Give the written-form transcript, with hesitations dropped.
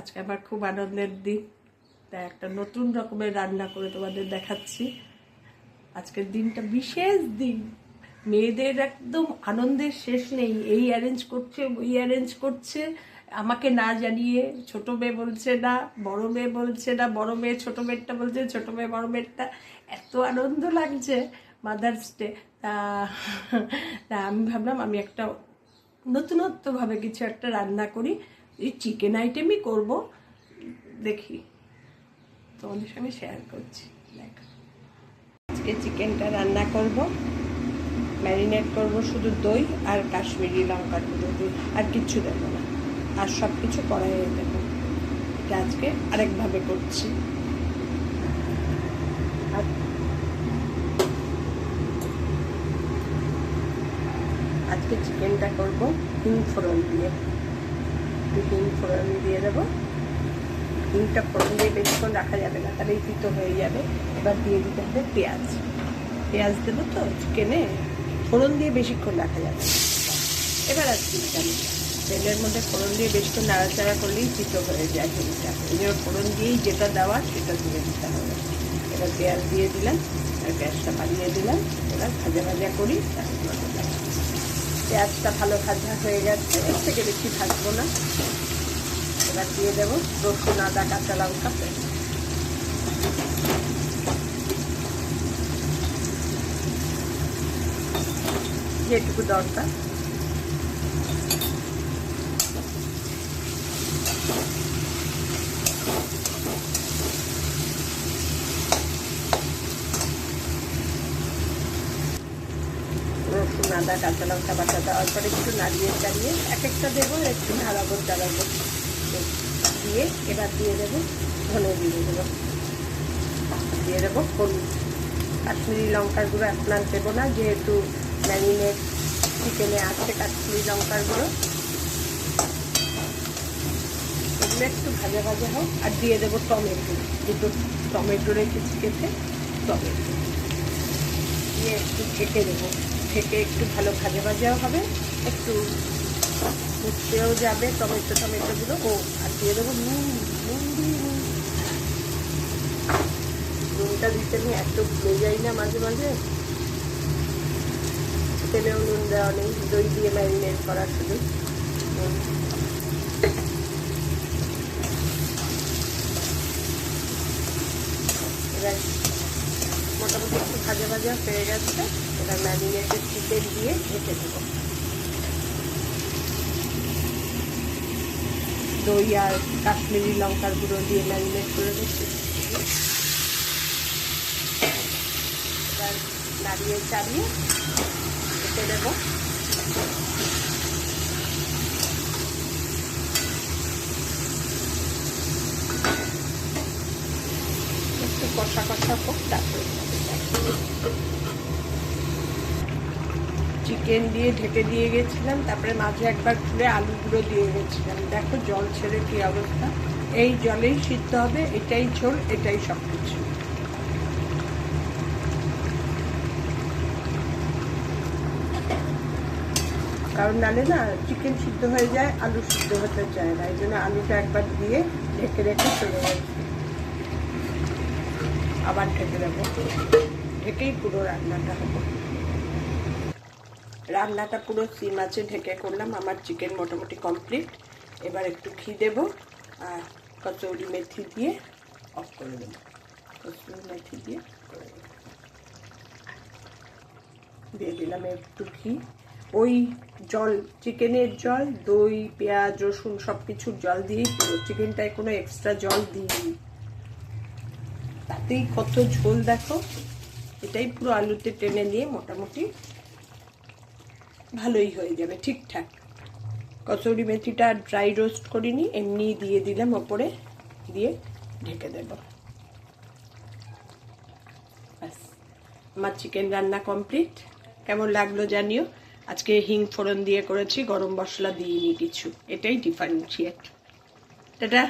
আজকে আমার খুব আনন্দের দিন, তাই একটা নতুন রকমের রান্না করে তোমাদের দেখাচ্ছি। আজকের দিনটা বিশেষ দিন, মেয়েদের একদম আনন্দের শেষ নেই। এই অ্যারেঞ্জ করছে, ওই অ্যারেঞ্জ করছে, আমাকে না জানিয়ে। ছোট মেয়ে বলছে না, বড় মেয়ে বলছে না, বড় মেয়ে ছোট মেয়েরটা বলছে, ছোট মেয়ে বড় মেয়েরটা। এত আনন্দ লাগছে মাদার্স ডে। তা আমি ভাবলাম আমি একটা নতুনত্বভাবে কিছু একটা রান্না করি। এই চিকেন আইটেমই করব, দেখি তোমাদের সঙ্গে শেয়ার করছি। দেখো আজকে চিকেনটা রান্না করব, ম্যারিনেট করব শুধু দই আর কাশ্মীরি লঙ্কার গুঁড়ো দিয়ে, আর কিচ্ছু দেবো না, আর সব কিছু কড়াইয়ে দেবো। এটা আজকে আরেকভাবে করছি। আর আজকে চিকেনটা করব হিং ফোড়ন দিয়ে। হিং ফোড়ন দিয়ে দেবো। হিংটা ফোড়ন দিয়ে বেশিক্ষণ রাখা যাবে না, তাহলে তিতো হয়ে যাবে। এবার দিয়ে দিতে হবে পেঁয়াজ। পেঁয়াজ দেবো তো চিকেনে, ফোড়ন দিয়ে বেশিক্ষণ রাখা যাবে। এবার আর চিকেন তেলের মধ্যে ফোড়ন দিয়ে বেশিক্ষণ নাড়াচাড়া করলেই তিতো হয়ে যায় হিংটা। এই জন্য ফোড়ন দিয়েই যেটা দেওয়া সেটা দিয়ে দিতে হবে। এবার পেঁয়াজ দিয়ে দিলাম, আর পেঁয়াজটা বাড়িয়ে দিলাম। এবার ভাজা ভাজা করি। পেঁয়াজটা ভালো ভাজা হয়ে গেছে, এর থেকে বেশি ভাজবো না। এবার দিয়ে দেবো রসুন, আদা, কাঁচা লঙ্কা পেস্ট। যেটুকু দরকার। রসুন, আদা, কাঁচা লঙ্কা বাটা দেওয়ার পরে একটু নাড়িয়ে চাড়িয়ে এক একটা দেবো, একটু ঢালাবো চালাবো দিয়ে। এবার দিয়ে দেবো ধনে জিরে দেবো, দিয়ে দেবো হলুদ। কাশ্মীরি লঙ্কার গুঁড়ো এখন আর দেবো না, যেহেতু ম্যারিনেট চিকেনে আছে কাশ্মীরি লঙ্কার গুঁড়ো। এগুলো একটু ভাজা ভাজা হোক। আর দিয়ে দেবো টমেটো, দুটো টমেটো রেখেছি কেটে, টমেটো দিয়ে একটু ঢেকে দেবো। ঢেকে একটু ভালো ভাজা ভাজাও হবে, একটু ফুটতেও যাবে টমেটোগুলো। ও আর দিয়ে দেবো নুন। নুনটা দিতে নিয়ে এত ভুলে যাই না মাঝে মাঝে। তেলেও নুন দেওয়া নেই, দই দিয়ে ম্যারিনেট করা শুধু। এবার মোটামুটি একটু ভাজা ভাজা হয়ে গেছে। এবার ম্যারিনেটেড চিকেন দিয়ে ঢেকে দেবো। দই আর কাশ্মীরি লঙ্কার গুঁড়ো দিয়ে ম্যারিনেট করে রেখেছি। এবার নাড়িয়ে চাড়িয়ে ঢেকে দেবো। একটু কষা কষা হোক, তারপরে চিকেন দিয়ে ঢেকে দিয়ে গেছিলাম। তারপরে মাঝে একবার খুলে আলুগুলো দিয়ে গেছিলাম। দেখো জল ছেড়ে কি অবস্থা। এই জলেই সিদ্ধ হবে, এটাই ঝোল, এটাই সব কিছু। কারণ নালে না চিকেন সিদ্ধ হয়ে যায়, আলু সিদ্ধ হতে চায় না। এই জন্য আলুটা একবার দিয়ে ঢেকে রেখে চলে যাচ্ছি। আবার ঢেকে দেবো, ঢেকেই পুরো রান্নাটা হবে। রান্নাটা পুরো সিম আছে ঢেকে করলাম। আমার চিকেন মোটামুটি কমপ্লিট। এবার একটু ঘি দেবো আর কসুরি মেথি দিয়ে অফ করে দেবো। কসুরি মেথি দিয়ে করে দেবো। দিয়ে দিলাম একটু ঘি। ওই জল, চিকেনের জল, দই, পেঁয়াজ, রসুন সব কিছুর জল দিয়েই পুরো। চিকেনটায় কোনো এক্সট্রা জল দিইনি, তাতেই কত ঝোল দেখো। এটাই পুরো আলুতে টেনে নিয়ে মোটামুটি ভালোই হয়ে যাবে, ঠিকঠাক। কসুরি মেথিটা ড্রাই রোস্ট করিনি, এমনি দিয়ে দিলাম ওপরে, দিয়ে ঢেকে দেব। ব্যাস, আমার চিকেন রান্না কমপ্লিট। কেমন লাগলো জানিও। আজকে হিং ফোড়ন দিয়ে করেছি, গরম মশলা দিইনি কিছু, এটাই ডিফারেন্সিয়েট। টাটা।